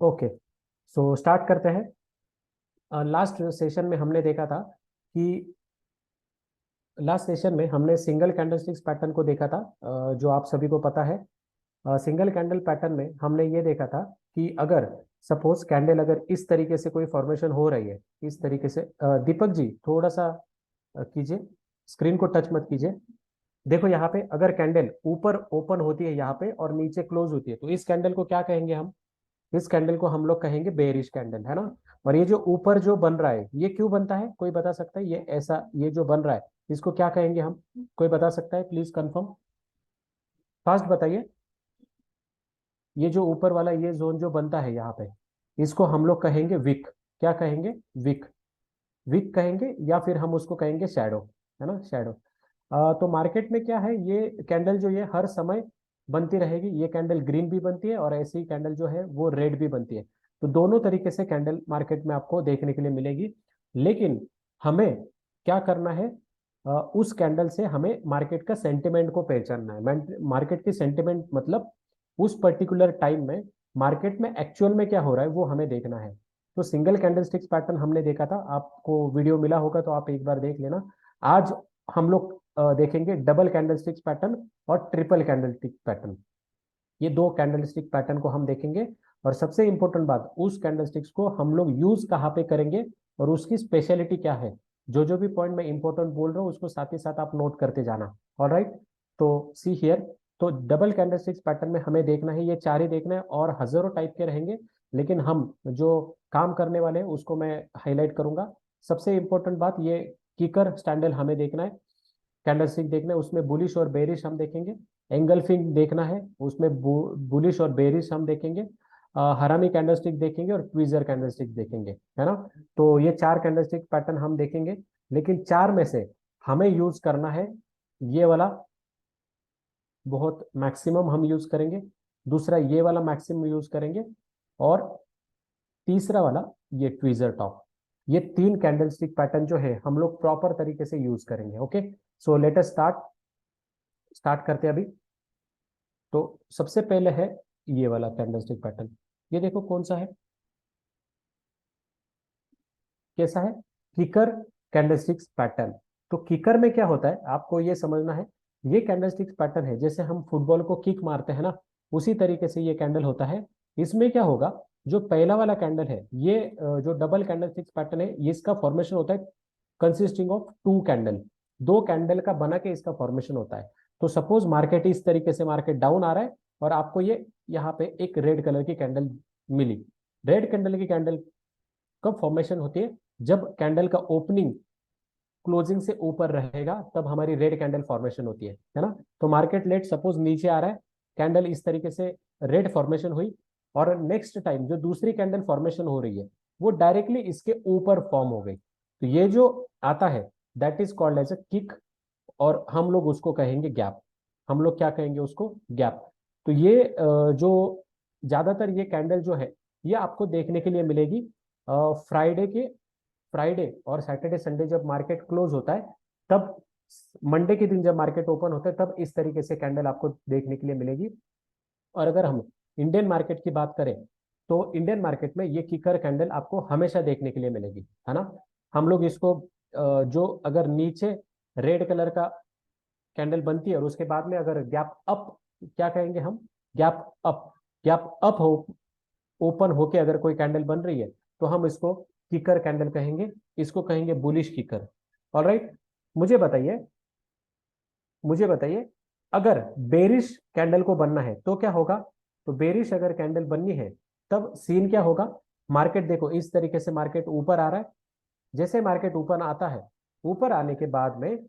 Okay, so start करते हैं। Last session में हमने देखा था कि लास्ट सेशन में हमने सिंगल कैंडलस्टिक्स पैटर्न को देखा था, जो आप सभी को पता है। सिंगल कैंडल पैटर्न में हमने ये देखा था कि अगर सपोज कैंडल अगर इस तरीके से कोई फॉर्मेशन हो रही है, इस तरीके से, दीपक जी थोड़ा सा कीजिए, स्क्रीन को टच मत कीजिए। देखो यहाँ पे अगर कैंडल ऊपर ओपन होती है यहाँ पे और नीचे क्लोज होती है, तो इस कैंडल को क्या कहेंगे हम? इस कैंडल को हम लोग कहेंगे बेरिश कैंडल, है ना। और ये जो ऊपर जो बन रहा है, ये क्यों बनता है, कोई बता सकता है? ये ऐसा ये जो बन रहा है, इसको क्या कहेंगे हम? कोई बता सकता है? प्लीज कंफर्म, फास्ट बताइए। ये जो ऊपर वाला ये जोन जो बनता है यहाँ पे, इसको हम लोग कहेंगे विक। क्या कहेंगे? विक। विक कहेंगे, या फिर हम उसको कहेंगे शैडो, है ना, शैडो। तो मार्केट में क्या है, ये कैंडल जो ये हर समय बनती रहेगी। ये कैंडल ग्रीन भी बनती है और ऐसी कैंडल जो है वो रेड भी बनती है। तो दोनों तरीके से कैंडल मार्केट में आपको देखने के लिए मिलेगी। लेकिन हमें क्या करना है, उस कैंडल से हमें मार्केट का सेंटिमेंट को पहचानना है। मार्केट की सेंटिमेंट मतलब उस पर्टिकुलर टाइम में मार्केट में एक्चुअल में क्या हो रहा है वो हमें देखना है। तो सिंगल कैंडलस्टिक्स पैटर्न हमने देखा था, आपको वीडियो मिला होगा तो आप एक बार देख लेना। आज हम लोग देखेंगे डबल कैंडलस्टिक्स पैटर्न और ट्रिपल कैंडलस्टिक पैटर्न। ये दो कैंडलस्टिक पैटर्न को हम देखेंगे। और सबसे इंपॉर्टेंट बात, उस कैंडलस्टिक्स को हम लोग यूज कहाँ पे करेंगे और उसकी स्पेशलिटी क्या है। जो जो भी पॉइंट मैं इंपॉर्टेंट बोल रहा हूँ उसको साथ ही साथ आप नोट करते जाना। ऑलराइट, तो सी हियर। तो डबल कैंडलस्टिक्स पैटर्न में हमें देखना है, ये चार ही देखना है और हजारों टाइप के रहेंगे। लेकिन हम जो काम करने वाले हैं उसको मैं हाईलाइट करूंगा। सबसे इंपॉर्टेंट बात, ये किकर स्टैंडल हमें देखना है, कैंडलस्टिक देखना है, उसमें बुलिश और बेरिश हम देखेंगे। एंगल्फिंग देखना है, उसमें बुलिश और बेरिश हम देखेंगे। हरामी कैंडलस्टिक देखेंगे और ट्वीजर कैंडलस्टिक देखेंगे, है ना। तो ये चार कैंडलस्टिक पैटर्न हम देखेंगे। लेकिन चार में से हमें यूज करना है ये वाला, बहुत मैक्सिमम हम यूज करेंगे। दूसरा ये वाला मैक्सिमम यूज करेंगे। और तीसरा वाला ये ट्वीजर टॉप। ये तीन कैंडलस्टिक पैटर्न जो है हम लोग प्रॉपर तरीके से यूज करेंगे। Okay, so let us start. Start करते हैं अभी। तो सबसे पहले है ये वाला कैंडलस्टिक पैटर्न। ये देखो कौन सा है, कैसा है? Kicker candlesticks pattern. तो किकर में क्या होता है आपको ये समझना है। ये कैंडलस्टिक्स पैटर्न है, जैसे हम फुटबॉल को किक मारते हैं ना, उसी तरीके से ये कैंडल होता है। इसमें क्या होगा, जो पहला वाला कैंडल है ये, जो डबल कैंडलस्टिक्स पैटर्न है, इसका फॉर्मेशन होता है कंसिस्टिंग ऑफ टू कैंडल। दो कैंडल का बना के इसका फॉर्मेशन होता है। तो सपोज मार्केट इस तरीके से, मार्केट डाउन आ रहा है और आपको ये यहाँ पे एक रेड कलर की कैंडल मिली। रेड कैंडल की कैंडल कब फॉर्मेशन होती है? जब कैंडल का ओपनिंग क्लोजिंग से ऊपर रहेगा तब हमारी रेड कैंडल फॉर्मेशन होती है ना। तो मार्केट लेट सपोज नीचे आ रहा है, कैंडल इस तरीके से रेड फॉर्मेशन हुई, और नेक्स्ट टाइम जो दूसरी कैंडल फॉर्मेशन हो रही है वो डायरेक्टली इसके ऊपर फॉर्म हो गई, तो ये जो आता है that is called as a kick. और हम लोग उसको कहेंगे गैप। हम लोग क्या कहेंगे उसको? गैप। तो ये जो ज्यादातर ये कैंडल जो है ये आपको देखने के लिए मिलेगी फ्राइडे के, फ्राइडे और सैटरडे संडे जब मार्केट क्लोज होता है तब। मंडे के दिन जब मार्केट ओपन होता है तब इस तरीके से कैंडल आपको देखने के लिए मिलेगी। और अगर हम इंडियन मार्केट की बात करें तो इंडियन मार्केट में ये किकर कैंडल आपको हमेशा देखने के लिए मिलेगी, है ना। हम लोग इसको जो अगर नीचे रेड कलर का कैंडल बनती है और उसके बाद में अगर गैप अप, क्या कहेंगे हम? Gap up. गैप अप हो, ओपन होके अगर कोई कैंडल बन रही है तो हम इसको किकर कैंडल कहेंगे, इसको कहेंगे बुलिश किकर। ऑलराइट, मुझे बताइए, मुझे बताइए, अगर बेरिश कैंडल को बनना है तो क्या होगा? तो बेरिश अगर कैंडल बननी है तब सीन क्या होगा? मार्केट देखो इस तरीके से मार्केट ऊपर आ रहा है। जैसे मार्केट ऊपर आता है, ऊपर आने के बाद में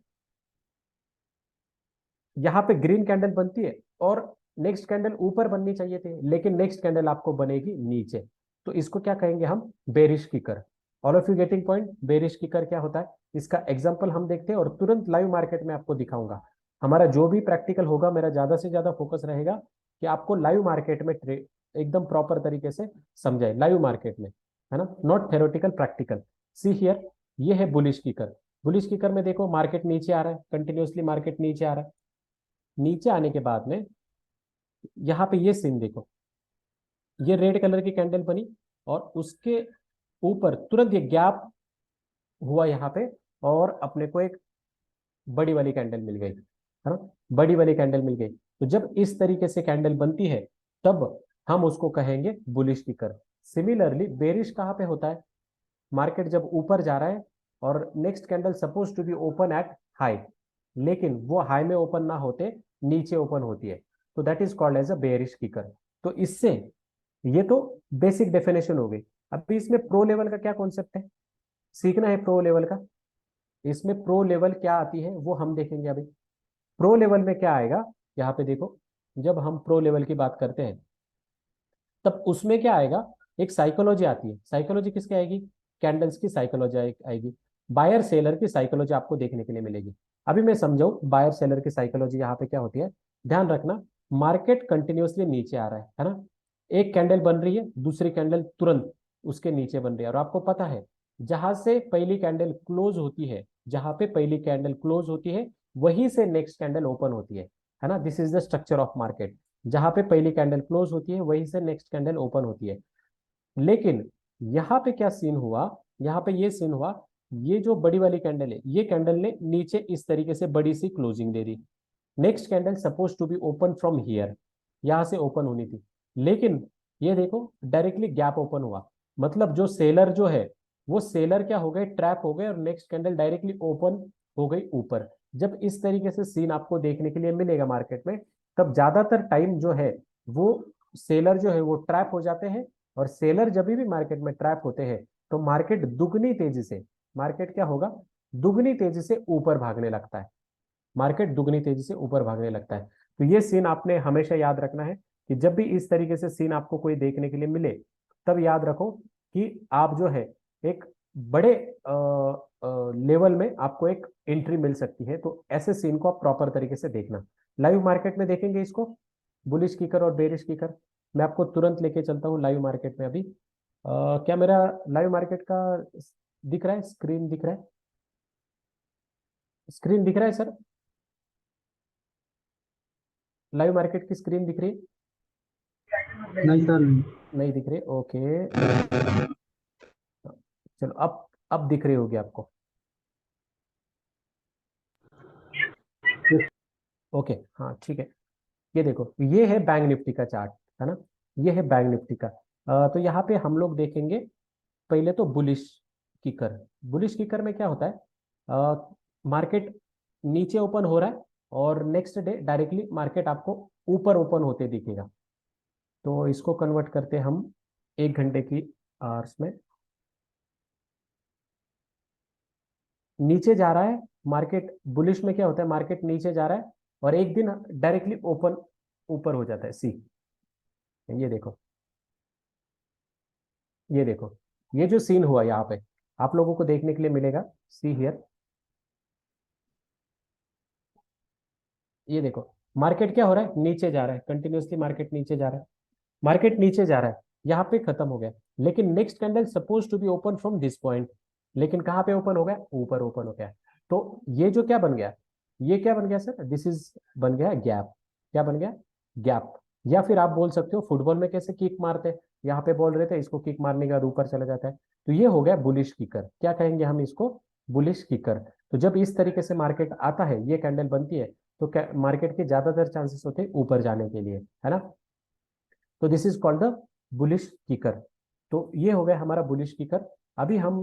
यहाँ पे ग्रीन कैंडल बनती है और नेक्स्ट कैंडल ऊपर बननी चाहिए थी, लेकिन नेक्स्ट कैंडल आपको बनेगी नीचे। तो इसको क्या कहेंगे हम? Bearish kicker. All of you getting point? Bearish kicker क्या होता है, इसका एग्जांपल हम देखते हैं और तुरंत लाइव मार्केट में आपको दिखाऊंगा। हमारा जो भी प्रैक्टिकल होगा मेरा ज्यादा से ज्यादा फोकस रहेगा कि आपको लाइव मार्केट में एकदम प्रॉपर तरीके से समझाए, लाइव मार्केट में, है ना, not theoretical, practical. See here, ये है बुलिश किकर। बुलिश किकर में देखो मार्केट नीचे आ रहा है, कंटिन्यूअसली मार्केट नीचे आ रहा है। नीचे आने के बाद में यहाँ पे ये सीन देखो, ये रेड कलर की कैंडल बनी और उसके ऊपर तुरंत ये गैप हुआ यहाँ पे, और अपने को एक बड़ी वाली कैंडल मिल गई, है ना, बड़ी वाली कैंडल मिल गई। तो जब इस तरीके से कैंडल बनती है तब हम उसको कहेंगे बुलिश की कर्व। सिमिलरली बेरिश कहाँ पे होता है? मार्केट जब ऊपर जा रहा है और next candle suppose to be open at high, लेकिन वो हाई में ओपन ना होते नीचे ओपन होती है, तो that is called as a bearish kicker. तो इससे ये तो बेसिक डेफिनेशन हो गई। अभी इसमें प्रो लेवल का क्या कॉन्सेप्ट है, सीखना है प्रो लेवल का। इसमें प्रो लेवल क्या आती है वो हम देखेंगे अभी। प्रो लेवल में क्या आएगा, यहाँ पे देखो, जब हम प्रो लेवल की बात करते हैं तब उसमें क्या आएगा, एक साइकोलॉजी आती है। साइकोलॉजी किसकी आएगी? कैंडल्स की साइकोलॉजी आएगी। बायर सेलर की साइकोलॉजी आपको देखने के लिए मिलेगी। अभी मैं समझाऊं बायर सेलर की साइकोलॉजी यहाँ पे क्या होती है। ध्यान रखना, मार्केट कंटिन्यूअसली नीचे आ रहा है ना, एक कैंडल बन रही है, दूसरी कैंडल तुरंत उसके नीचे बन रही है, और आपको पता है जहां से पहली कैंडल क्लोज होती है, जहां पे पहली कैंडल क्लोज होती है वहीं से नेक्स्ट कैंडल ओपन होती है ना। This is the structure of market. जहां पे पहली कैंडल क्लोज होती है वहीं से नेक्स्ट कैंडल ओपन होती है। लेकिन यहाँ पे क्या सीन हुआ, यहाँ पे ये सीन हुआ, ये जो बड़ी वाली कैंडल है ये कैंडल ने नीचे इस तरीके से बड़ी सी क्लोजिंग दे दी। Next candle suppose to be open from here, यहां से ओपन होनी थी, लेकिन ये देखो डायरेक्टली गैप ओपन हुआ। मतलब जो सेलर जो है वो सेलर क्या हो गए, ट्रैप हो गए, और नेक्स्ट कैंडल डायरेक्टली ओपन हो गई ऊपर। जब इस तरीके से सीन आपको देखने के लिए मिलेगा मार्केट में, तब ज्यादातर टाइम जो है वो सेलर जो है वो ट्रैप हो जाते हैं। और सेलर जब भी मार्केट में ट्रैप होते हैं तो मार्केट दुगनी तेजी से, मार्केट क्या होगा, दुगनी तेजी से ऊपर भागने लगता है। मार्केट दुगनी तेजी से ऊपर भागने लगता है। तो ये सीन आपने हमेशा याद रखना है कि जब भी इस तरीके से सीन आपको कोई देखने के लिए मिले तब याद रखो कि आप जो है एक बड़े लेवल में आपको एक एंट्री मिल सकती है। तो ऐसे सीन को आप प्रॉपर तरीके से देखना। लाइव मार्केट में देखेंगे इसको, बुलिश कीकर और बेरिश कीकर। मैं आपको तुरंत लेके चलता हूँ लाइव मार्केट में। अभी क्या मेरा लाइव मार्केट का दिख रहा है, स्क्रीन दिख रहा है, स्क्रीन दिख रहा है सर? लाइव मार्केट की स्क्रीन दिख रही है? नहीं सर नहीं। नहीं दिख रही, ओके। चलो अब दिख रही होगी आपको। ओके, हाँ ठीक है। ये देखो, ये है बैंक निफ्टी का चार्ट, है ना, ये है बैंक निफ्टी का। तो यहाँ पे हम लोग देखेंगे पहले तो बुलिश किकर। बुलिश किकर में क्या होता है, मार्केट नीचे ओपन हो रहा है और नेक्स्ट डे डायरेक्टली मार्केट आपको ऊपर ओपन होते दिखेगा। तो इसको कन्वर्ट करते हम 1 घंटे की आवर्स में। नीचे जा रहा है मार्केट, बुलिश में क्या होता है, मार्केट नीचे जा रहा है और एक दिन डायरेक्टली ओपन ऊपर हो जाता है। सी, ये देखो, ये देखो, ये जो सीन हुआ यहाँ पे आप लोगों को देखने के लिए मिलेगा। सी हियर, ये देखो, मार्केट क्या हो रहा है, नीचे जा रहा है, कंटिन्यूअसली मार्केट नीचे जा रहा है, मार्केट नीचे जा रहा है, यहाँ पे खत्म हो गया। लेकिन next candle suppose to be open from this point, लेकिन कहाँ पे ओपन हो गया, ऊपर ओपन हो गया। तो ये जो क्या बन गया, ये क्या बन गया सर, दिस इज बन गया गैप। क्या बन गया, गैप। या फिर आप बोल सकते हो फुटबॉल में कैसे किक मारते हैं, यहाँ पे बॉल रहता है, इसको किक मारने के बाद ऊपर चला जाता है। तो ये हो गया बुलिश किकर। क्या कहेंगे हम इसको, बुलिश किकर। तो जब इस तरीके से मार्केट आता है, ये कैंडल बनती है, तो मार्केट के ज्यादातर चांसेस होते हैं ऊपर जाने के लिए, है ना। तो this is called the bullish kicker. तो ये हो गया हमारा बुलिश किकर। अभी हम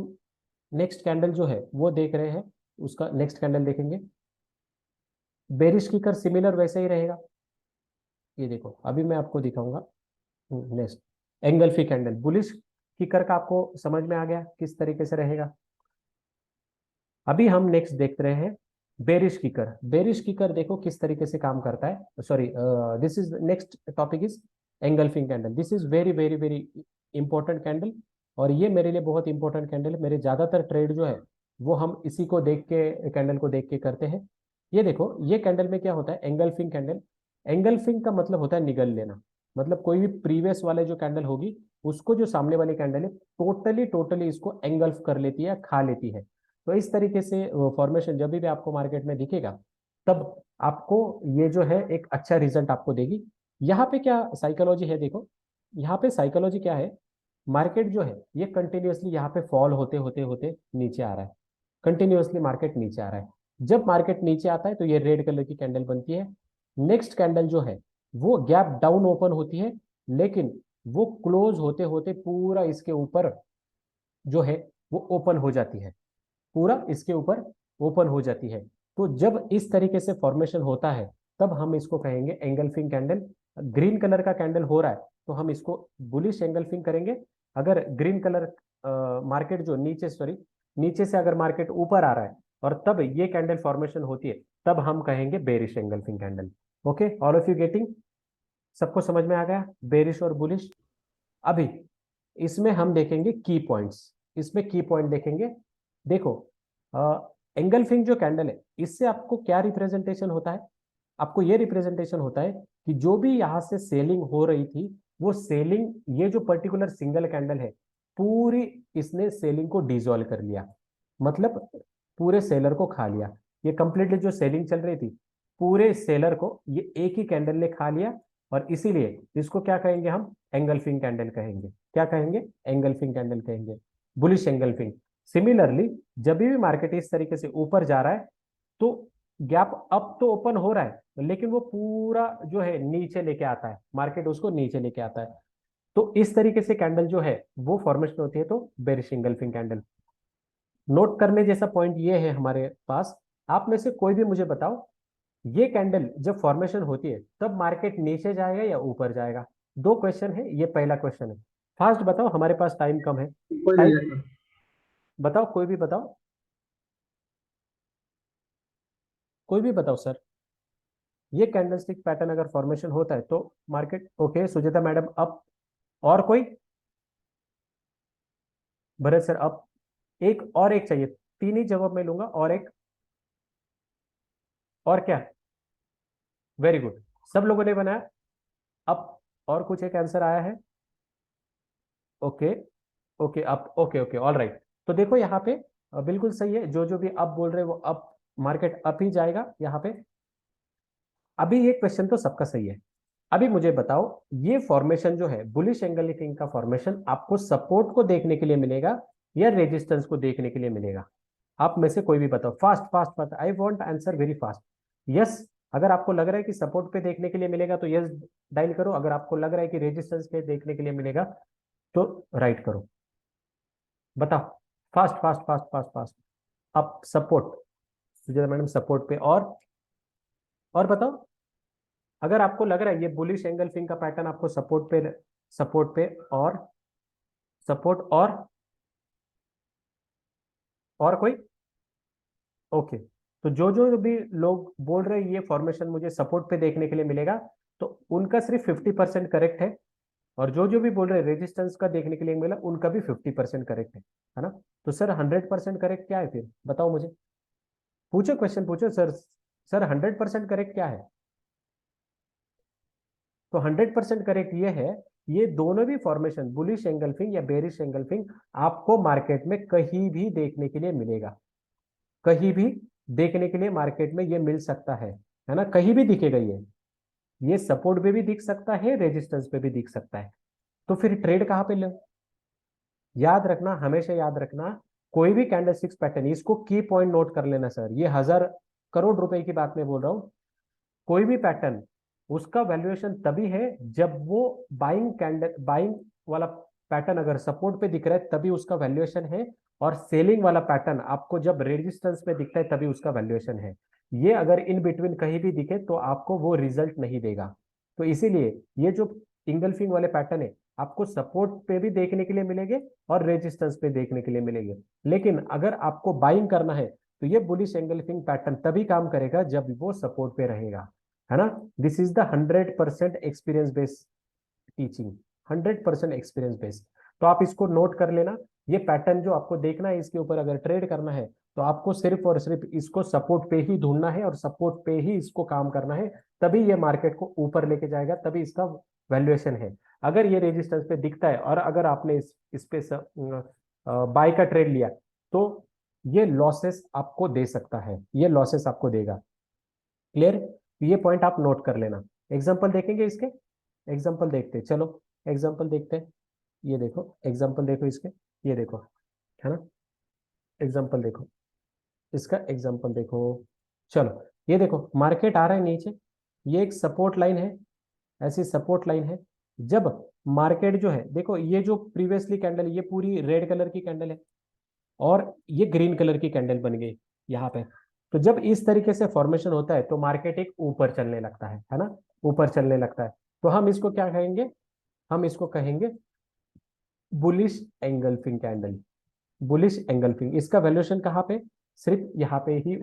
नेक्स्ट कैंडल जो है वो देख रहे हैं, उसका नेक्स्ट कैंडल देखेंगे। बेरिश किकर सिमिलर वैसे ही रहेगा। ये देखो, अभी मैं आपको दिखाऊंगा नेक्स्ट एंगल्फी कैंडल। बुलिश किकर का आपको समझ में आ गया किस तरीके से रहेगा। अभी हम नेक्स्ट देख रहे हैं बेरिश किकर। बेरिश किकर देखो किस तरीके से काम करता है। Sorry, this is next topic is engulfing candle. This is very very very important candle, और ये मेरे लिए बहुत इंपॉर्टेंट कैंडल है। मेरे ज्यादातर ट्रेड जो है वो हम इसी को देख के, कैंडल को देख के करते हैं। ये देखो, ये कैंडल में क्या होता है, एंगल्फिंग कैंडल। एंगल्फिंग का मतलब होता है निगल लेना। मतलब कोई भी प्रीवियस वाले जो कैंडल होगी उसको जो सामने वाली कैंडल है टोटली टोटली इसको एंगल्फ कर लेती है, खा लेती है। तो इस तरीके से फॉर्मेशन जब भी आपको मार्केट में दिखेगा तब आपको ये जो है एक अच्छा रिजल्ट आपको देगी। यहाँ पे क्या साइकोलॉजी है देखो, यहाँ पे साइकोलॉजी क्या है, मार्केट जो है ये कंटिन्यूअसली यहाँ पे फॉल होते होते होते नीचे आ रहा है, कंटिन्यूअसली मार्केट नीचे आ रहा है। जब मार्केट नीचे आता है तो ये रेड कलर की कैंडल बनती है। नेक्स्ट कैंडल जो है वो गैप डाउन ओपन होती है, लेकिन वो क्लोज होते होते पूरा इसके ऊपर जो है वो ओपन हो जाती है, पूरा इसके ऊपर ओपन हो जाती है। तो जब इस तरीके से फॉर्मेशन होता है तब हम इसको कहेंगे एंगल्फिंग कैंडल। ग्रीन कलर का कैंडल हो रहा है तो हम इसको बुलिश एंगल्फिंग करेंगे। अगर ग्रीन कलर मार्केट जो नीचे, सॉरी, नीचे से अगर मार्केट ऊपर आ रहा है और तब ये कैंडल फॉर्मेशन होती है तब हम कहेंगे bearish engulfing candle. Okay, all of you getting? सबको समझ में आ गया बेरिश और बुलिश? अभी इसमें हम देखेंगे की पॉइंट्स, इसमें की पॉइंट देखेंगे। देखो, एंगल्फिंग जो कैंडल है इससे आपको क्या रिप्रेजेंटेशन होता है? आपको ये रिप्रेजेंटेशन होता है कि जो भी यहां से सेलिंग हो रही थी वो सेलिंग, ये जो पर्टिकुलर सिंगल कैंडल है पूरी इसने सेलिंग को डिसॉल्व कर लिया, मतलब पूरे सेलर को खा लिया। ये कंप्लीटली जो सेलिंग चल रही थी पूरे सेलर को ये एक ही कैंडल ने खा लिया, और इसीलिए इसको क्या कहेंगे हम? एंगल्फिंग कैंडल कहेंगे। क्या कहेंगे? एंगल्फिंग कैंडल कहेंगे, बुलिश एंगल्फिंग। सिमिलरली जब भी मार्केट इस तरीके से ऊपर जा रहा है तो गैप अप तो ओपन हो रहा है लेकिन वो पूरा जो है नीचे लेके आता है, मार्केट उसको नीचे लेके आता है। तो इस तरीके से कैंडल जो है वो फॉर्मेशन होती है, तो बेरिश एंगल्फिंग कैंडल। नोट करने जैसा पॉइंट ये है हमारे पास, आप में से कोई भी मुझे बताओ, ये कैंडल जब फॉर्मेशन होती है तब मार्केट नीचे जाएगा या ऊपर जाएगा? दो क्वेश्चन है, ये पहला क्वेश्चन है। फास्ट बताओ, हमारे पास टाइम कम है। ऊपर टाइम जाएगा। बताओ, कोई भी बताओ, कोई भी बताओ सर। ये कैंडलस्टिक पैटर्न अगर फॉर्मेशन होता है तो market, okay Sujata madam up, और कोई? Bharat sir up. एक और, एक चाहिए, तीन ही जवाब मैं लूंगा, और एक, और क्या? वेरी गुड, सब लोगों ने बनाया अप। और कुछ एक आंसर आया है? Okay, okay up, okay okay all right. तो देखो यहाँ पे बिल्कुल सही है, जो जो भी अप बोल रहे हैं वो अप, मार्केट अप ही जाएगा यहाँ पे। अभी ये क्वेश्चन तो सबका सही है। अभी मुझे बताओ, ये फॉर्मेशन जो है बुलिश एंगल्फिंग का फॉर्मेशन आपको सपोर्ट को देखने के लिए मिलेगा या रेजिस्टेंस को देखने के लिए मिलेगा? आप में से कोई भी बताओ, fast fast fast, I want answer very fast. Yes, अगर आपको लग रहा है कि सपोर्ट पे देखने के लिए मिलेगा तो यस डायल करो, अगर आपको लग रहा है कि रेजिस्टेंस पे देखने के लिए मिलेगा तो राइट करो। बताओ, fast fast fast fast fast. अब सपोर्ट, सुजाता मैडम सपोर्ट पे, और बताओ, अगर आपको लग रहा है ये बुलिश एंगल्फिंग का पैटर्न आपको सपोर्ट पे, सपोर्ट पे, और सपोर्ट, और कोई? ओके, तो जो जो भी लोग बोल रहे हैं ये फॉर्मेशन मुझे सपोर्ट पे देखने के लिए मिलेगा तो उनका सिर्फ 50% करेक्ट है, और जो जो भी बोल रहे हैं रेजिस्टेंस का देखने के लिए मिला उनका भी 50% करेक्ट है ना? तो सर 100% करेक्ट क्या है फिर, बताओ मुझे। पूछो, क्वेश्चन पूछो सर। सर 100% करेक्ट क्या है? तो 100% करेक्ट ये है, ये दोनों भी फॉर्मेशन बुलिश एंगल्फिंग या बेरिश एंगल्फिंग आपको मार्केट में कहीं भी देखने के लिए मिलेगा, कहीं भी देखने के लिए मार्केट में ये मिल सकता है ना? कहीं भी दिखेगा ये सपोर्ट पे भी दिख सकता है, रेजिस्टेंस पे भी दिख सकता है। तो फिर ट्रेड कहाँ पे लो? याद रखना, हमेशा याद रखना, कोई भी कैंडलस्टिक्स पैटर्न, इसको की पॉइंट नोट कर लेना सर, ये 1000 करोड़ रुपए की बात मैं बोल रहा हूँ। कोई भी पैटर्न, उसका वैल्यूएशन तभी है जब वो बाइंग कैंडल, बाइंग वाला पैटर्न अगर सपोर्ट पे दिख रहा है तभी उसका वैल्यूएशन है, और सेलिंग वाला पैटर्न आपको जब रेजिस्टेंस पे दिखता है तभी उसका वैल्यूएशन है। ये अगर इन बिटवीन कहीं भी दिखे तो आपको वो रिजल्ट नहीं देगा। तो इसीलिए ये जो इंगल्फिंग वाले पैटर्न है आपको सपोर्ट पे भी देखने के लिए मिलेंगे और रेजिस्टेंस पे देखने के लिए मिलेंगे, लेकिन अगर आपको बाइंग करना है तो ये बुलिश एंगल्फिंग पैटर्न तभी काम करेगा जब वो सपोर्ट पे रहेगा, है ना? This is the 100% experience based teaching, 100% experience based. तो आप इसको नोट कर लेना, ये पैटर्न जो आपको देखना है इसके ऊपर अगर ट्रेड करना है तो आपको सिर्फ और सिर्फ इसको सपोर्ट पे ही ढूंढना है और सपोर्ट पे ही इसको काम करना है, तभी ये मार्केट को ऊपर लेके जाएगा, तभी इसका वैल्यूएशन है। अगर ये रेजिस्टेंस पे दिखता है और अगर आपने इस पे बाय का ट्रेड लिया तो ये लॉसेस आपको दे सकता है, ये लॉसेस आपको देगा। क्लियर? ये पॉइंट आप नोट कर लेना। एग्जांपल देखेंगे इसके, एग्जांपल देखते हैं, चलो। एग्जाम्पल देखते हैं। ये देखो एग्जाम्पल देखो इसके, ये देखो, है ना, एग्जाम्पल देखो, इसका एग्जाम्पल देखो। चलो ये देखो मार्केट आ रहा है नीचे, ये एक सपोर्ट लाइन है, ऐसी सपोर्ट लाइन है। जब मार्केट जो है, देखो ये जो प्रीवियसली कैंडल, ये पूरी रेड कलर की कैंडल है और ये ग्रीन कलर की कैंडल बन गई यहाँ पे। तो जब इस तरीके से फॉर्मेशन होता है तो मार्केट एक ऊपर चलने लगता है ना, ऊपर चलने लगता है। तो हम इसको क्या कहेंगे, हम इसको कहेंगे bullish engulfing candle. Bullish engulfing, इसका वैल्यूएशन कहाँ पे, सिर्फ यहाँ पे ही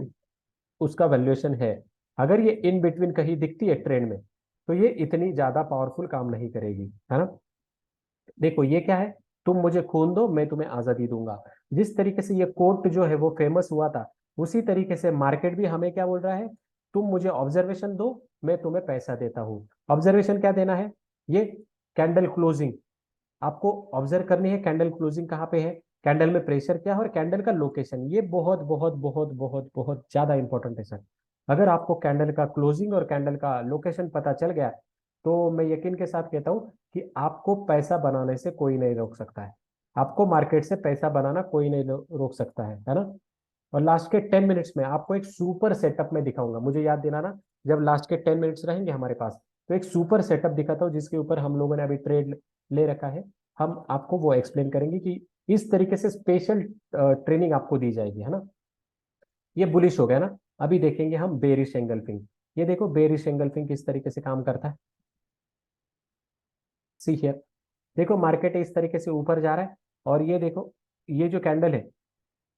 उसका वैल्यूएशन है। अगर ये इन बिटवीन कहीं दिखती है ट्रेंड में तो ये इतनी ज्यादा पावरफुल काम नहीं करेगी, है ना। देखो ये क्या है, तुम मुझे खून दो मैं तुम्हें आजादी दूंगा। जिस तरीके से ये कोट जो है वो फेमस हुआ था, उसी तरीके से मार्केट भी हमें क्या बोल रहा है, तुम मुझे ऑब्जर्वेशन दो मैं तुम्हें पैसा देता हूँ। ऑब्जर्वेशन क्या देना है, ये कैंडल क्लोजिंग आपको ऑब्जर्व करनी है। कैंडल क्लोजिंग कहाँ पे है, कैंडल में प्रेशर क्या है और कैंडल का लोकेशन, ये बहुत बहुत बहुत बहुत बहुत ज्यादा इंपॉर्टेंट है सर। अगर आपको कैंडल का क्लोजिंग और कैंडल का लोकेशन पता चल गया तो मैं यकीन के साथ कहता हूँ कि आपको पैसा बनाने से कोई नहीं रोक सकता है। आपको मार्केट से पैसा बनाना कोई नहीं रोक सकता है ना। और लास्ट के 10 मिनट्स में आपको एक सुपर सेटअप में दिखाऊंगा, मुझे याद दिलाना जब लास्ट के 10 मिनट्स रहेंगे हमारे पास, तो एक सुपर सेटअप दिखाता हूँ जिसके ऊपर हम लोगों ने अभी ट्रेड ले रखा है। हम आपको वो एक्सप्लेन करेंगे कि इस तरीके से स्पेशल ट्रेनिंग आपको दी जाएगी, है ना। ये बुलिश हो गया ना। अभी देखेंगे हम बेरिश एंगल्फिंग। ये देखो बेरिश एंगल्फिंग किस तरीके से काम करता है। सी हियर, देखो मार्केट इस तरीके से ऊपर जा रहा है और ये देखो, ये जो कैंडल है,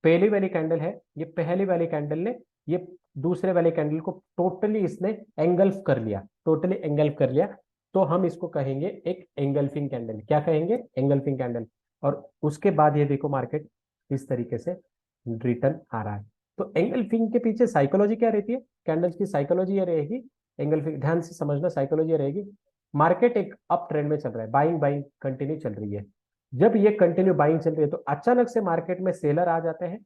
पहली वाली कैंडल है, ये पहली वाली कैंडल ने ये दूसरे वाले कैंडल को टोटली इसने एंगल्फ कर लिया, टोटली एंगल्फ कर लिया। तो हम इसको कहेंगे एक एंगल्फिंग कैंडल। क्या कहेंगे, एंगल्फिंग कैंडल। और उसके बाद ये देखो मार्केट इस तरीके से रिटर्न आ रहा है। तो एंगल्फिंग के पीछे साइकोलॉजी क्या रहती है, कैंडल्स की साइकोलॉजी ये रहेगी, एंगल्फिंग ध्यान से समझना, साइकोलॉजी रहेगी। मार्केट एक अप ट्रेंड में चल रहा है, बाइंग बाइंग कंटिन्यू चल रही है। जब ये कंटिन्यू बाइंग चल रही है तो अचानक से मार्केट में सेलर आ जाते हैं।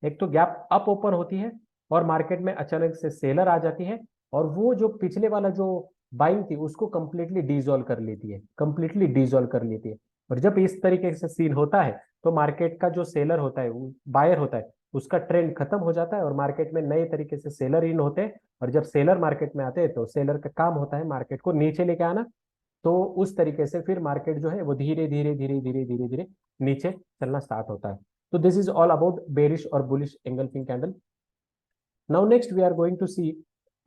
एक तो गैप अप ओपन होती है और मार्केट में अचानक से सेलर आ जाती है और वो जो पिछले वाला जो बाइंग थी उसको कंप्लीटली डिसॉल्व कर लेती है, कंप्लीटली डिसॉल्व कर लेती है। और जब इस तरीके से सीन होता है तो मार्केट का जो सेलर होता है, बायर होता है, उसका ट्रेंड खत्म हो जाता है और मार्केट में नए तरीके से सेलर इन होते हैं। और जब सेलर मार्केट में आते हैं तो सेलर का काम होता है मार्केट को नीचे लेके आना। तो उस तरीके से फिर मार्केट जो है वो धीरे धीरे धीरे धीरे धीरे धीरे नीचे चलना स्टार्ट होता है। तो this is all about bearish और bullish engulfing candle. Now next we are going to see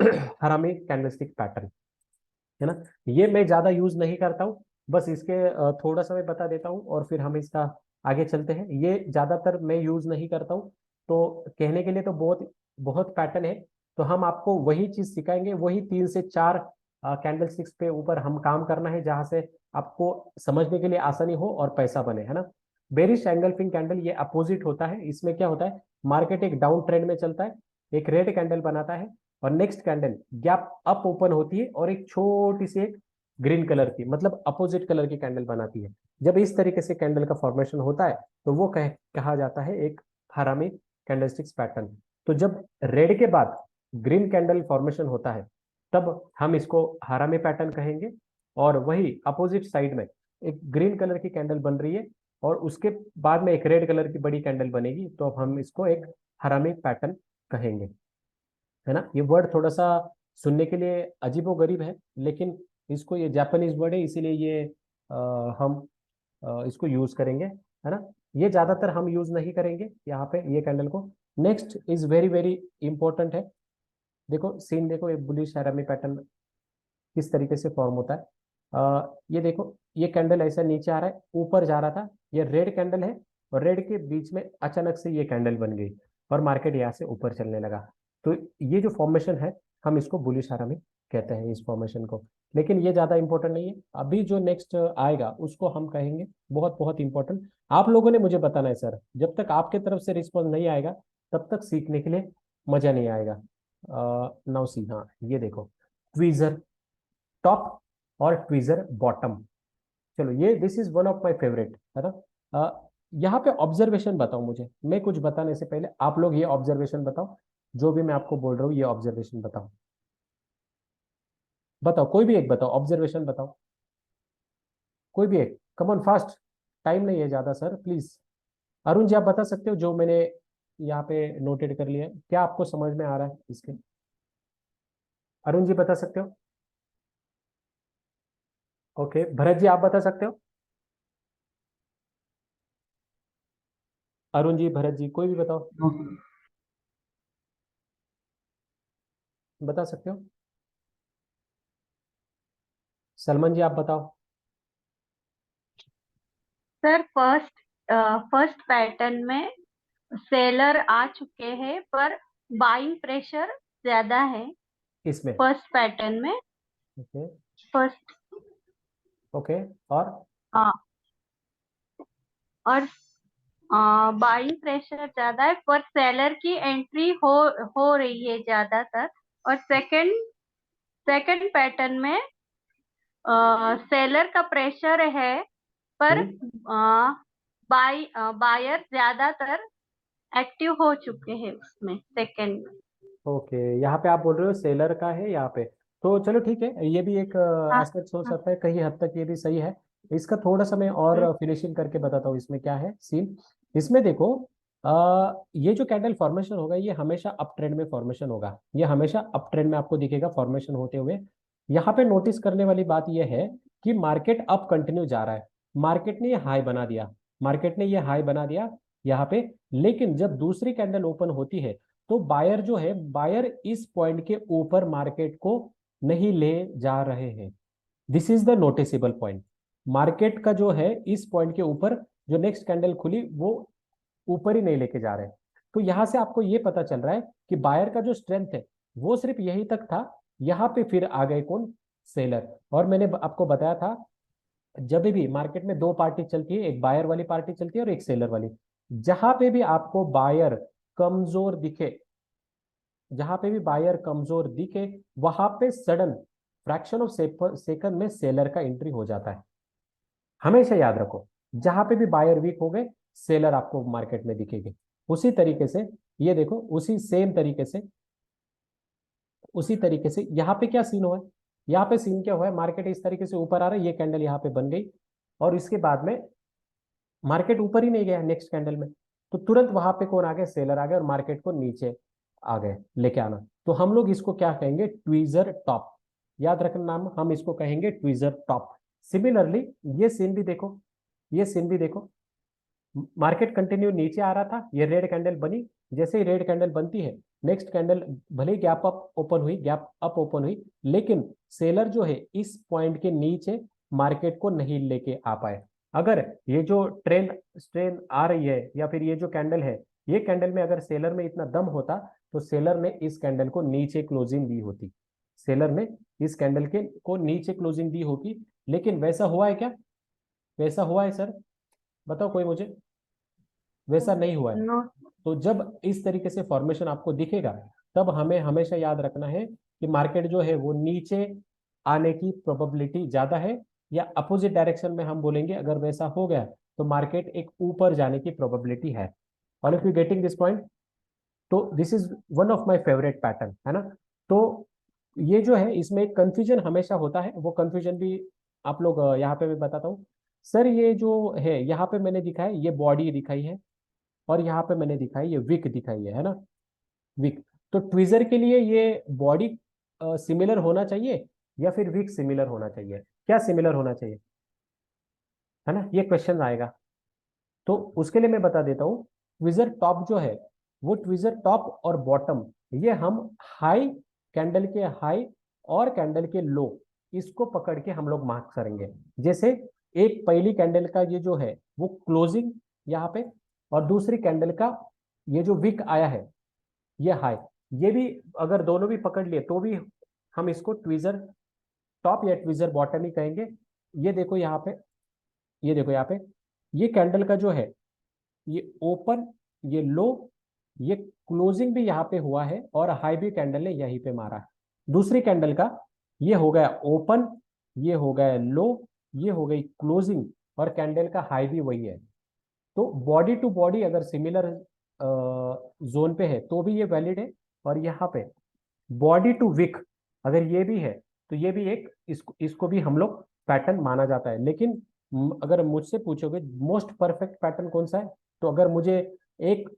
harami candlestick pattern, है ना। ये मैं ज्यादा यूज नहीं करता हूँ, बस इसके थोड़ा सा मैं बता देता हूँ और फिर हम इसका आगे चलते हैं। ये ज्यादातर मैं यूज नहीं करता हूँ, तो कहने के लिए तो बहुत बहुत पैटर्न है। तो हम आपको वही चीज सिखाएंगे, वही 3 से 4 कैंडल स्टिक्स पे ऊपर हम काम करना है जहां से आपको समझने के लिए आसानी हो और पैसा बने, है ना। बेरिश एंगल्फिंग कैंडल ये अपोजिट होता है। इसमें क्या होता है, मार्केट एक डाउन ट्रेंड में चलता है, एक रेड कैंडल बनाता है और next candle gap up open होती है और एक छोटी सी एक ग्रीन कलर की, मतलब अपोजिट कलर की कैंडल बनाती है। जब इस तरीके से कैंडल का फॉर्मेशन होता है तो वो कहा जाता है एक हरामी कैंडलस्टिक्स पैटर्न। तो जब रेड के बाद ग्रीन कैंडल फॉर्मेशन होता है तब हम इसको हरामी पैटर्न कहेंगे। और वही अपोजिट साइड में एक ग्रीन कलर की कैंडल बन रही है और उसके बाद में एक रेड कलर की बड़ी कैंडल बनेगी तो हम इसको एक हरामी पैटर्न कहेंगे, है ना। ये वर्ड थोड़ा सा सुनने के लिए अजीबो गरीब है, लेकिन इसको, ये जापानीज वर्ड है इसीलिए ये हम इसको यूज करेंगे, है ना। ये ज्यादातर हम यूज नहीं करेंगे यहाँ पे ये कैंडल को। Next is very very important है। देखो सीन देखो, ये बुलिश हैरामी पैटर्न किस तरीके से फॉर्म होता है। ये देखो, ये कैंडल ऐसा नीचे आ रहा है, ऊपर जा रहा था, ये रेड कैंडल है और रेड के बीच में अचानक से ये कैंडल बन गई और मार्केट यहाँ से ऊपर चलने लगा। तो ये जो फॉर्मेशन है हम इसको बुलिश हैरामी कहते हैं इस फॉर्मेशन को। लेकिन ये ज्यादा इंपॉर्टेंट नहीं है, अभी जो नेक्स्ट आएगा उसको हम कहेंगे बहुत बहुत इंपॉर्टेंट। आप लोगों ने मुझे बताना है सर, जब तक आपके तरफ से रिस्पॉन्स नहीं आएगा तब तक सीखने के लिए मजा नहीं आएगा। नाउ सी, हाँ ये देखो, ट्वीजर टॉप और ट्वीजर बॉटम। चलो ये this is one of my favourite, है ना। यहाँ पे ऑब्जर्वेशन बताओ मुझे, मैं कुछ बताने से पहले आप लोग ये ऑब्जर्वेशन बताओ, जो भी मैं आपको बोल रहा हूँ ये ऑब्जर्वेशन बताओ। बताओ कोई भी एक बताओ, ऑब्जर्वेशन बताओ। कोई भी एक, कम ऑन फास्ट, टाइम नहीं है ज्यादा सर प्लीज। अरुण जी आप बता सकते हो जो मैंने यहाँ पे नोटेड कर लिया है, क्या आपको समझ में आ रहा है इसके? अरुण जी बता सकते हो? ओके, भरत जी आप बता सकते हो? अरुण जी, भरत जी, कोई भी बताओ, नो सर। बता सकते हो? सलमान जी आप बताओ। सर फर्स्ट पैटर्न में सेलर आ चुके हैं पर बाइंग प्रेशर ज्यादा है इसमें? फर्स्ट पैटर्न में। ओके। First okay. और और बाइंग प्रेशर ज्यादा है पर सेलर की एंट्री हो रही है ज्यादातर। और सेकंड पैटर्न में सेलर का प्रेशर है पर बायर ज्यादातर एक्टिव हो चुके हैं उसमें सेकंड में। ओके, यहाँ पे आप बोल रहे हो सेलर का है यहाँ पे, तो चलो ठीक है, ये भी एक हाँ एस्पेक्ट हो हाँ। सकता है, कहीं हद तक ये भी सही है। इसका थोड़ा सा मैं और फिनिशिंग करके बताता हूँ इसमें क्या है सीन। इसमें देखो, ये जो कैंडल फॉर्मेशन होगा ये हमेशा अप ट्रेंड में फॉर्मेशन होगा, ये हमेशा अप ट्रेंड में आपको दिखेगा फॉर्मेशन होते हुए। यहाँ पे नोटिस करने वाली बात यह है कि मार्केट अप कंटिन्यू जा रहा है, मार्केट ने ये हाई बना दिया, मार्केट ने ये हाई बना दिया यहाँ पे। लेकिन जब दूसरी कैंडल ओपन होती है तो बायर जो है, बायर इस पॉइंट के ऊपर मार्केट को नहीं ले जा रहे हैं। This is the noticeable point. Market का जो है इस पॉइंट के ऊपर जो नेक्स्ट कैंडल खुली वो ऊपर ही नहीं लेके जा रहे हैं। तो यहां से आपको ये पता चल रहा है कि बायर का जो स्ट्रेंथ है वो सिर्फ यही तक था, यहां पे फिर आ गए कौन? सेलर। और मैंने आपको बताया था जब भी मार्केट में दो पार्टी चलती है, एक बायर वाली पार्टी चलती है और एक सेलर वाली, जहां पे भी आपको बायर कमजोर दिखे, जहां पे भी बायर कमजोर दिखे वहां पे सडन फ्रैक्शन ऑफ सेकंड में सेलर का एंट्री हो जाता है। हमेशा याद रखो, जहां पे भी बायर वीक हो गए सेलर आपको मार्केट में दिखेंगे। उसी तरीके से ये देखो, उसी सेम तरीके से, उसी तरीके से यहाँ पे क्या सीन हुआ है? यहाँ पे सीन क्या हुआ है, मार्केट इस तरीके से ऊपर आ रहा है, ये कैंडल यहाँ पे बन गई और इसके बाद में मार्केट ऊपर ही नहीं गया नेक्स्ट कैंडल में, तो तुरंत वहां पे कौन आ गया? सेलर आ गया और मार्केट को नीचे आ गए लेके आना। तो हम लोग इसको क्या कहेंगे? Tweezer top. याद रखना नाम, हम इसको कहेंगे ट्वीजर टॉप। सिमिलरली ये सीन भी देखो, ये सीन भी देखो, मार्केट कंटिन्यू नीचे आ रहा था, ये रेड कैंडल बनी, जैसे ही रेड कैंडल बनती है नेक्स्ट कैंडल भले ही गैप अप ओपन हुई, गैप अप ओपन हुई, लेकिन सेलर जो है इस पॉइंट के नीचे मार्केट को नहीं लेके आ पाए। अगर ये जो ट्रेंड स्ट्रेन आ रही है या फिर ये जो कैंडल है, ये कैंडल में अगर सेलर में इतना दम होता तो सेलर ने इस कैंडल को नीचे क्लोजिंग दी होती, सेलर ने इस कैंडल के को नीचे क्लोजिंग दी होगी। लेकिन वैसा हुआ है क्या? वैसा हुआ है सर? बताओ कोई मुझे। वैसा नहीं हुआ है। नो। तो जब इस तरीके से फॉर्मेशन आपको दिखेगा तब हमें हमेशा याद रखना है कि मार्केट जो है वो नीचे आने की प्रोबेबिलिटी ज्यादा है, या अपोजिट डायरेक्शन में हम बोलेंगे अगर वैसा हो गया तो मार्केट एक ऊपर जाने की प्रोबेबिलिटी है। All of you getting this point? तो this is one of my favourite pattern, है ना? तो ये जो है इसमें एक कंफ्यूजन हमेशा होता है, वो कंफ्यूजन भी आप लोग यहाँ पे मैं बताता हूँ। सर ये जो है यहाँ पे मैंने दिखाया ये बॉडी दिखाई है और यहाँ पे मैंने दिखाई ये विक दिखाई है ना? विक। तो ट्विजर के लिए ये बॉडी सिमिलर होना चाहिए या फिर विक सिमिलर होना चाहिए? क्या सिमिलर होना चाहिए, है ना? ये क्वेश्चन आएगा। तो उसके लिए मैं बता देता हूँ, ट्विजर टॉप जो है वो ट्विजर टॉप और बॉटम, ये हम हाई, कैंडल के हाई और कैंडल के लो, इसको पकड़ के हम लोग मार्क करेंगे। जैसे एक पहली कैंडल का ये जो है वो क्लोजिंग यहाँ पे, और दूसरी कैंडल का ये जो विक आया है ये हाई, ये भी अगर दोनों भी पकड़ लिए तो भी हम इसको ट्विजर टॉप या ट्विजर बॉटम ही कहेंगे। ये देखो यहाँ पे, ये देखो यहाँ पे, ये कैंडल का जो है ये ओपन, ये लो, ये क्लोजिंग भी यहाँ पे हुआ है और हाई भी कैंडल ने यहीं पे मारा है। दूसरी कैंडल का ये हो गया ओपन, ये हो गया लो, ये हो गई क्लोजिंग और कैंडल का हाई भी वही है। तो बॉडी टू बॉडी अगर सिमिलर जोन पे है तो भी ये वैलिड है, और यहाँ पे बॉडी टू विक अगर ये भी है तो ये भी एक इसको इसको भी हम लोग पैटर्न माना जाता है। लेकिन अगर मुझसे पूछोगे मोस्ट परफेक्ट पैटर्न कौन सा है, तो अगर मुझे एक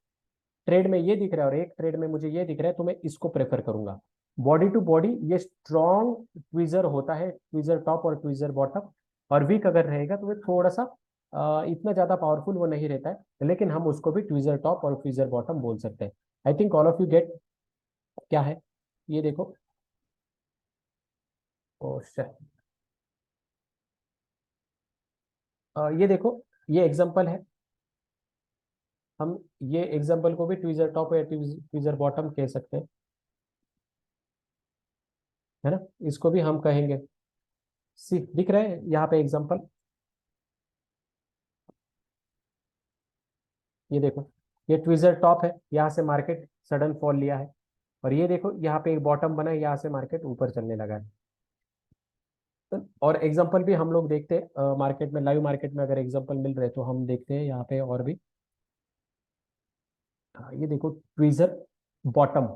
ट्रेड में ये दिख रहा है और एक ट्रेड में मुझे ये दिख रहा है, तो मैं इसको प्रेफर करूंगा। बॉडी टू बॉडी ये स्ट्रॉन्ग ट्वीजर होता है, ट्वीजर टॉप और ट्वीजर बॉटम। और वीक अगर रहेगा तो वो थोड़ा सा इतना ज्यादा पावरफुल वो नहीं रहता है, लेकिन हम उसको भी ट्वीजर टॉप और ट्वीजर बॉटम बोल सकते हैं। I think all of you get क्या है। ये देखो, ओ ये देखो, ये एग्जांपल है। हम ये एग्जांपल को भी ट्वीजर टॉप या ट्वीजर बॉटम कह सकते हैं, है ना। इसको भी हम कहेंगे। सी दिख रहा है यहाँ पे एग्जांपल, ये देखो, ये ट्वीजर टॉप है, यहाँ से मार्केट सडन फॉल लिया है। और ये देखो यहाँ पे एक बॉटम बना है, यहाँ से मार्केट ऊपर चलने लगा है। और एग्जांपल भी हम लोग देखते हैं मार्केट में, लाइव मार्केट में अगर एग्जांपल मिल रहे तो हम देखते हैं यहाँ पे और भी। हाँ, ये देखो ट्वीजर बॉटम।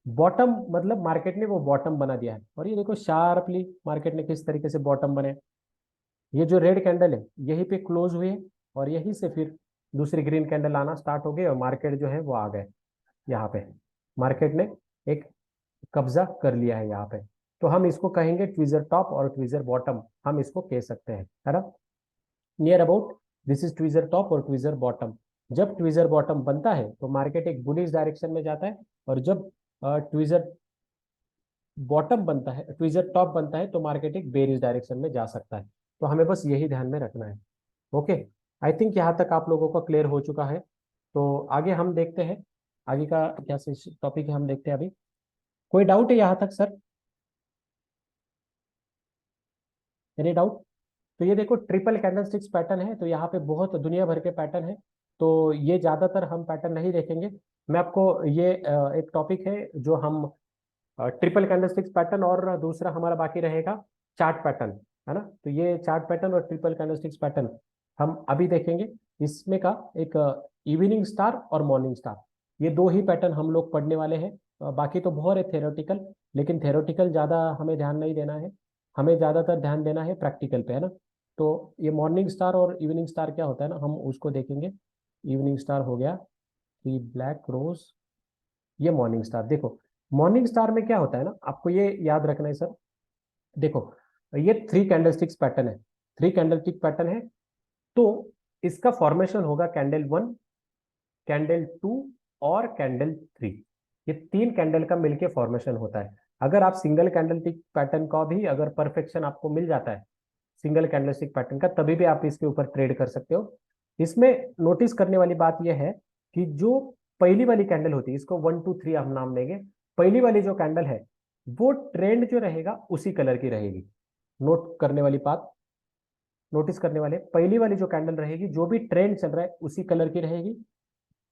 बॉटम मतलब मार्केट ने वो बॉटम बना दिया है। और ये देखो शार्पली मार्केट ने किस तरीके से बॉटम बने। ये जो रेड कैंडल है यहीं पे क्लोज हुए, और यहीं से फिर दूसरी ग्रीन कैंडल आना स्टार्ट हो गई, और मार्केट जो है वो आ गए यहाँ पे। मार्केट ने एक कब्जा कर लिया है यहाँ पे। तो हम इसको कहेंगे ट्वीजर टॉप और ट्वीजर बॉटम, हम इसको कह सकते हैं, है ना। Near about this is tweezer top और ट्वीजर बॉटम। जब ट्वीजर बॉटम बनता है तो मार्केट एक बुलिश डायरेक्शन में जाता है, और जब ट्वीजर बॉटम बनता है, ट्वीजर टॉप बनता है, तो मार्केट एक बेरिश डायरेक्शन में जा सकता है। तो हमें बस यही ध्यान में रखना है। ओके, आई थिंक यहाँ तक आप लोगों का क्लियर हो चुका है। तो आगे हम देखते हैं, आगे का क्या टॉपिक है हम देखते हैं अभी। कोई डाउट है यहाँ तक सर? Any doubt? तो ये देखो ट्रिपल कैंडलस्टिक्स पैटर्न है, तो यहाँ पे बहुत दुनिया भर के पैटर्न है। तो ये ज्यादातर हम पैटर्न नहीं देखेंगे। मैं आपको ये एक टॉपिक है जो हम ट्रिपल कैंडलस्टिक्स पैटर्न, और दूसरा हमारा बाकी रहेगा चार्ट पैटर्न, है ना। तो ये चार्ट पैटर्न और ट्रिपल कैंडलस्टिक्स पैटर्न हम अभी देखेंगे। इसमें का एक इवनिंग स्टार और मॉर्निंग स्टार, ये दो ही पैटर्न हम लोग पढ़ने वाले हैं। बाकी तो बहुत है थेरोटिकल, लेकिन थेरोटिकल ज़्यादा हमें ध्यान नहीं देना है। हमें ज़्यादातर ध्यान देना है प्रैक्टिकल पे, है ना। तो ये मॉर्निंग स्टार और इवनिंग स्टार क्या होता है ना, हम उसको देखेंगे। इवनिंग स्टार हो गया, थ्री ब्लैक रोज। ये मॉर्निंग स्टार देखो, मॉर्निंग स्टार में क्या होता है ना, आपको ये याद रखना है सर। देखो, ये थ्री कैंडलस्टिक्स पैटर्न है, थ्री कैंडलस्टिक पैटर्न है। तो इसका फॉर्मेशन होगा कैंडल वन, कैंडल टू और कैंडल थ्री। ये तीन कैंडल का मिलके फॉर्मेशन होता है। अगर आप सिंगल कैंडलस्टिक पैटर्न का भी अगर परफेक्शन आपको मिल जाता है सिंगल कैंडलस्टिक पैटर्न का, तभी भी आप इसके ऊपर ट्रेड कर सकते हो। इसमें नोटिस करने वाली बात यह है कि जो पहली वाली कैंडल होती है, इसको वन टू थ्री हम नाम देंगे। पहली वाली जो कैंडल है वो ट्रेंड जो रहेगा उसी कलर की रहेगी। नोट करने वाली बात, नोटिस करने वाले, पहली वाली जो कैंडल रहेगी जो भी ट्रेंड चल रहा है उसी कलर की रहेगी।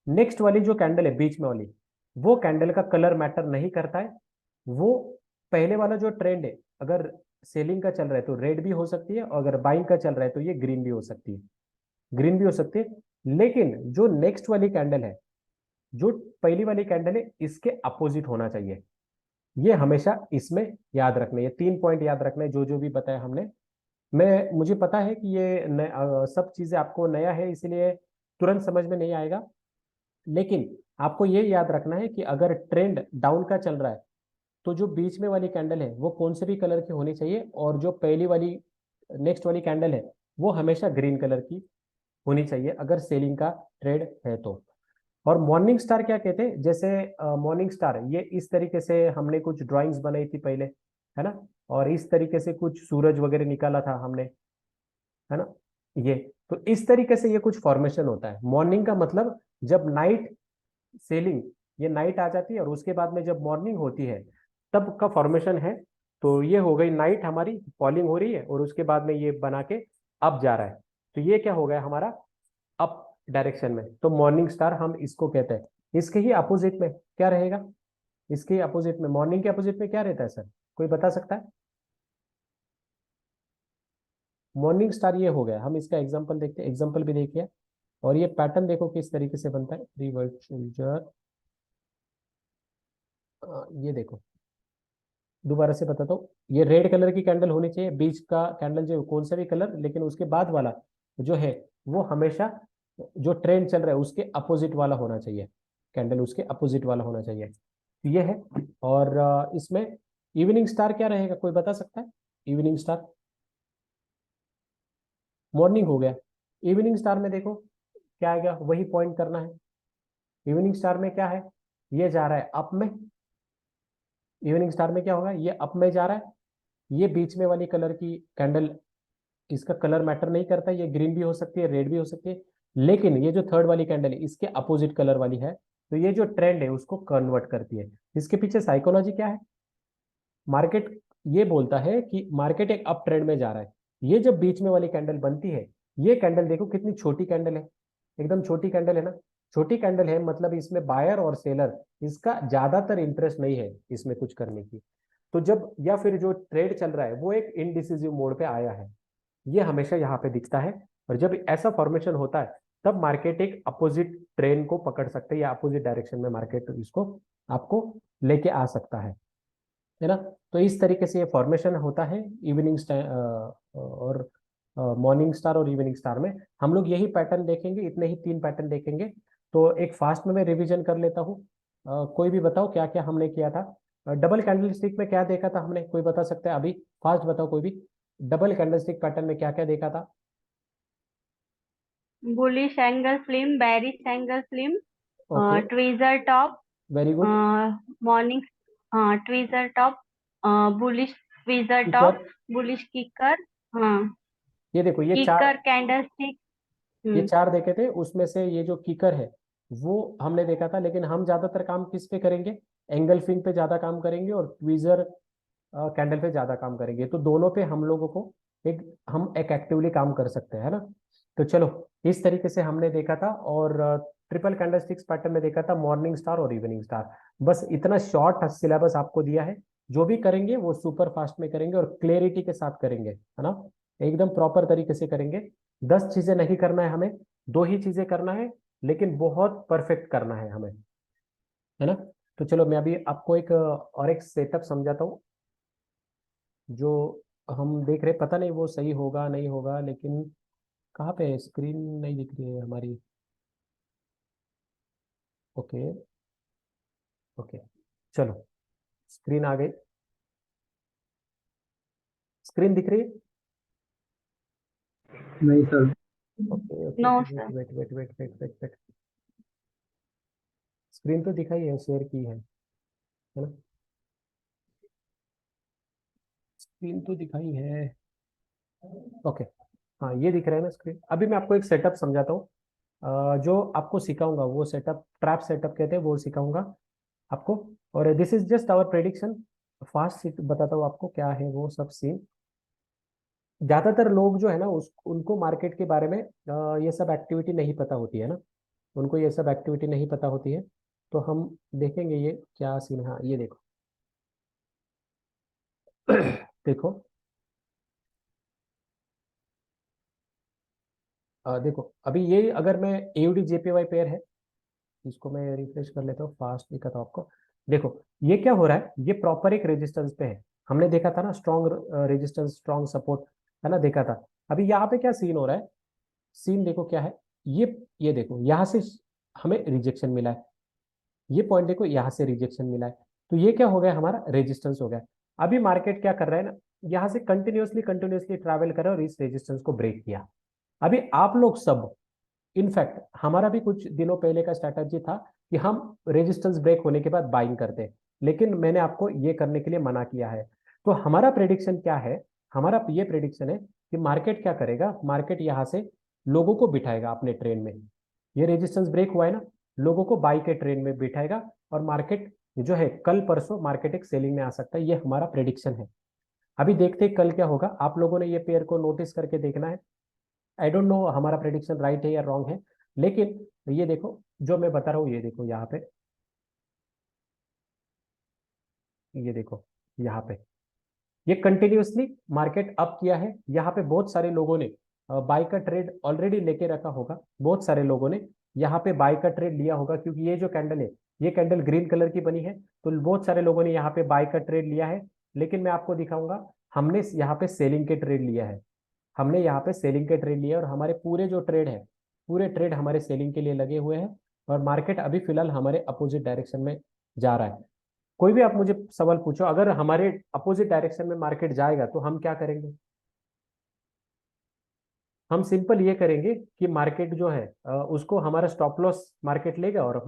नेक्स्ट वाली जो कैंडल है बीच में वाली, वो कैंडल का कलर मैटर नहीं करता है। वो पहले वाला जो ट्रेंड है, अगर सेलिंग का चल रहा है तो रेड भी हो सकती है, और अगर बाइंग का चल रहा है तो ये ग्रीन भी हो सकती है, ग्रीन भी हो सकती है। लेकिन जो नेक्स्ट वाली कैंडल है, जो पहली वाली कैंडल है, इसके अपोजिट होना चाहिए। ये हमेशा इसमें याद रखना है, ये तीन पॉइंट याद रखना है जो जो भी बताया हमने। मैं मुझे पता है कि ये सब चीजें आपको नया है, इसलिए तुरंत समझ में नहीं आएगा। लेकिन आपको ये याद रखना है कि अगर ट्रेंड डाउन का चल रहा है तो जो बीच में वाली कैंडल है वो कौन से भी कलर की होनी चाहिए, और जो पहली वाली नेक्स्ट वाली कैंडल है वो हमेशा ग्रीन कलर की होनी चाहिए, अगर सेलिंग का ट्रेड है तो। और मॉर्निंग स्टार क्या कहते हैं, जैसे मॉर्निंग स्टार ये इस तरीके से हमने कुछ ड्राइंग्स बनाई थी पहले, है ना। और इस तरीके से कुछ सूरज वगैरह निकाला था हमने, है ना। ये तो इस तरीके से ये कुछ फॉर्मेशन होता है। मॉर्निंग का मतलब जब नाइट सेलिंग, ये नाइट आ जाती है और उसके बाद में जब मॉर्निंग होती है तब का फॉर्मेशन है। तो ये हो गई नाइट हमारी, फॉलिंग हो रही है और उसके बाद में ये बना के अप जा रहा है। तो ये क्या हो गया हमारा, अप डायरेक्शन में। तो मॉर्निंग स्टार हम इसको कहते हैं। इसके ही अपोजिट में क्या रहेगा, इसके अपोजिट में, मॉर्निंग के अपोजिट में क्या रहता है सर, कोई बता सकता है? मॉर्निंग स्टार ये हो गया। हम इसका एग्जांपल देखते हैं, एग्जांपल भी देखिए। और ये पैटर्न देखो किस तरीके से बनता है, थ्री वर्ड सोल्जर। ये देखो, दोबारा से बताता हूँ। ये रेड कलर की कैंडल होनी चाहिए, बीच का कैंडल जो कौन सा भी कलर, लेकिन उसके बाद वाला जो है वो हमेशा जो ट्रेंड चल रहा है उसके अपोजिट वाला होना चाहिए, कैंडल उसके अपोजिट वाला होना चाहिए। तो ये है। और इसमें इवनिंग स्टार क्या रहेगा, कोई बता सकता है? इवनिंग स्टार, मॉर्निंग हो गया। इवनिंग स्टार में देखो क्या आएगा, वही पॉइंट करना है। इवनिंग स्टार में क्या है, ये जा रहा है अप में। इवनिंग स्टार में क्या होगा, ये अप में जा रहा है। ये बीच में वाली कलर की कैंडल, इसका कलर मैटर नहीं करता, ये ग्रीन भी हो सकती है, रेड भी हो सकती है, लेकिन ये जो थर्ड वाली कैंडल है इसके अपोजिट कलर वाली है, तो ये जो ट्रेंड है उसको कन्वर्ट करती है। इसके पीछे साइकोलॉजी क्या है, मार्केट ये बोलता है कि मार्केट एक अप ट्रेंड में जा रहा है। ये जब बीच में वाली कैंडल बनती है, ये कैंडल देखो कितनी छोटी कैंडल है, एकदम छोटी कैंडल है ना। छोटी कैंडल है मतलब इसमें बायर और सेलर, इसका ज्यादातर इंटरेस्ट नहीं है इसमें कुछ करने की। तो जब या फिर जो ट्रेड चल रहा है वो एक इनडिसिसिव मोड पे आया है, ये हमेशा यहाँ पे दिखता है। और जब ऐसा फॉर्मेशन होता है तब मार्केट एक अपोजिट ट्रेंड को पकड़ सकते हैं, या अपोजिट डायरेक्शन में मार्केट इसको आपको लेके आ सकता है ना। तो इस तरीके से ये फॉर्मेशन होता है इवनिंग और मॉर्निंग स्टार और इवनिंग स्टार में। हम लोग यही पैटर्न देखेंगे, इतने ही 3 पैटर्न देखेंगे। तो एक फास्ट में मैं रिवीजन कर लेता हूँ। कोई भी बताओ क्या क्या हमने किया था। डबल कैंडल स्टिक में क्या देखा था हमने, कोई बता सकता है अभी? फास्ट बताओ कोई भी। डबल कैंडल स्टिक पैटर्न में क्या क्या देखा था? Bullish angle film, bearish angle film, okay, tweezer top, very good. Morning, tweezer top, bullish tweezer kicker, top, bullish kicker, हाँ, ये देखो ये चार, किकर कैंडल स्टिक। ये 4 देखे थे, उसमें से ये जो किकर है वो हमने देखा था, लेकिन हम ज्यादातर काम किस पे करेंगे, एंगल फिंग पे ज्यादा काम करेंगे और ट्वीजर कैंडल पे ज्यादा काम करेंगे। तो दोनों पे हम लोगों को एक हम एक एक्टिवली काम कर सकते हैं, है ना। तो चलो इस तरीके से हमने देखा था। और ट्रिपल कैंडलस्टिक्स पैटर्न में देखा था मॉर्निंग स्टार और इवनिंग स्टार। बस इतना शॉर्ट सिलेबस आपको दिया है, जो भी करेंगे वो सुपर फास्ट में करेंगे और क्लियरिटी के साथ करेंगे, है ना, एकदम प्रॉपर तरीके से करेंगे। 10 चीजें नहीं करना है हमें, 2 ही चीजें करना है, लेकिन बहुत परफेक्ट करना है हमें, है ना। तो चलो मैं अभी आपको एक और एक सेटअप समझाता हूँ, जो हम देख रहे, पता नहीं वो सही होगा नहीं होगा, लेकिन कहाँ पे स्क्रीन नहीं दिख रही है हमारी। ओके, ओके, चलो स्क्रीन आ गई, स्क्रीन दिख रही है? नहीं sir. Okay okay no okay, wait sir. Wait wait wait wait wait wait, screen तो दिखाई है, शेयर की है ना, स्क्रीन तो दिखाई है। ओके, हाँ ये दिख रहा है ना स्क्रीन। अभी मैं आपको एक सेटअप समझाता हूँ। जो आपको सिखाऊंगा वो सेटअप ट्रैप सेटअप कहते हैं, वो सिखाऊंगा आपको। और this is just our prediction. Fast बताता हूँ आपको क्या है वो सब सीन। ज्यादातर लोग जो है ना उस उनको मार्केट के बारे में ये सब एक्टिविटी नहीं पता होती है ना, उनको ये सब एक्टिविटी नहीं पता होती है। तो हम देखेंगे ये क्या सीन है। हाँ ये देखो देखो, देखो अभी ये अगर मैं एयूडी जेपीवाई पेयर है, इसको मैं रिफ्रेश कर लेता हूँ, फास्ट दिखा था आपको। देखो ये क्या हो रहा है, ये प्रॉपर एक रेजिस्टेंस पे है। हमने देखा था ना स्ट्रॉन्ग रेजिस्टेंस स्ट्रॉन्ग सपोर्ट, है ना, देखा था। अभी यहाँ पे क्या सीन हो रहा है, सीन देखो क्या है। ये देखो यहाँ से हमें रिजेक्शन मिला है, ये पॉइंट देखो यहाँ से रिजेक्शन मिला है। तो ये क्या हो गया, हमारा रेजिस्टेंस हो गया। अभी मार्केट क्या कर रहा है ना, यहाँ से कंटिन्यूअसली कंटिन्यूअसली ट्रैवल कर रहा है और इस रेजिस्टेंस को ब्रेक किया। अभी आप लोग सब, इनफैक्ट हमारा भी कुछ दिनों पहले का स्ट्रैटेजी था कि हम रेजिस्टेंस ब्रेक होने के बाद बाइंग करते हैं, लेकिन मैंने आपको ये करने के लिए मना किया है। तो हमारा प्रेडिक्शन क्या है, हमारा ये प्रेडिक्शन है कि मार्केट क्या करेगा, मार्केट यहाँ से लोगों को बिठाएगा अपने ट्रेन में। ये रेजिस्टेंस ब्रेक हुआ है ना, लोगों को बाई के ट्रेन में बिठाएगा और मार्केट जो है कल परसों मार्केट एक सेलिंग में आ सकता है, ये हमारा प्रेडिक्शन है। अभी देखते हैं कल क्या होगा, आप लोगों ने ये पेयर को नोटिस करके देखना है। आई डोंट नो हमारा प्रेडिक्शन राइट है या रॉन्ग है, लेकिन ये देखो जो मैं बता रहा हूँ, ये देखो यहाँ पे, ये देखो यहाँ पे, ये कंटिन्यूअसली मार्केट अप किया है। यहाँ पे बहुत सारे लोगों ने बाय का ट्रेड ऑलरेडी लेके रखा होगा, बहुत सारे लोगों ने यहाँ पे बाय का ट्रेड लिया होगा, क्योंकि ये जो कैंडल है ये कैंडल ग्रीन कलर की बनी है, तो बहुत सारे लोगों ने यहाँ पे बाय का ट्रेड लिया है। लेकिन मैं आपको दिखाऊंगा, हमने यहाँ पे सेलिंग के ट्रेड लिया है। हमने यहाँ पे सेलिंग के ट्रेड लिए और हमारे पूरे जो ट्रेड है, पूरे ट्रेड हमारे सेलिंग के लिए लगे हुए हैं और मार्केट अभी फिलहाल हमारे अपोजिट डायरेक्शन में जा रहा है। कोई भी आप मुझे सवाल पूछो, अगर हमारे अपोजिट डायरेक्शन में मार्केट जाएगा तो हम क्या करेंगे? हम सिंपल ये करेंगे कि मार्केट जो है उसको हमारा स्टॉप लॉस मार्केट लेगा और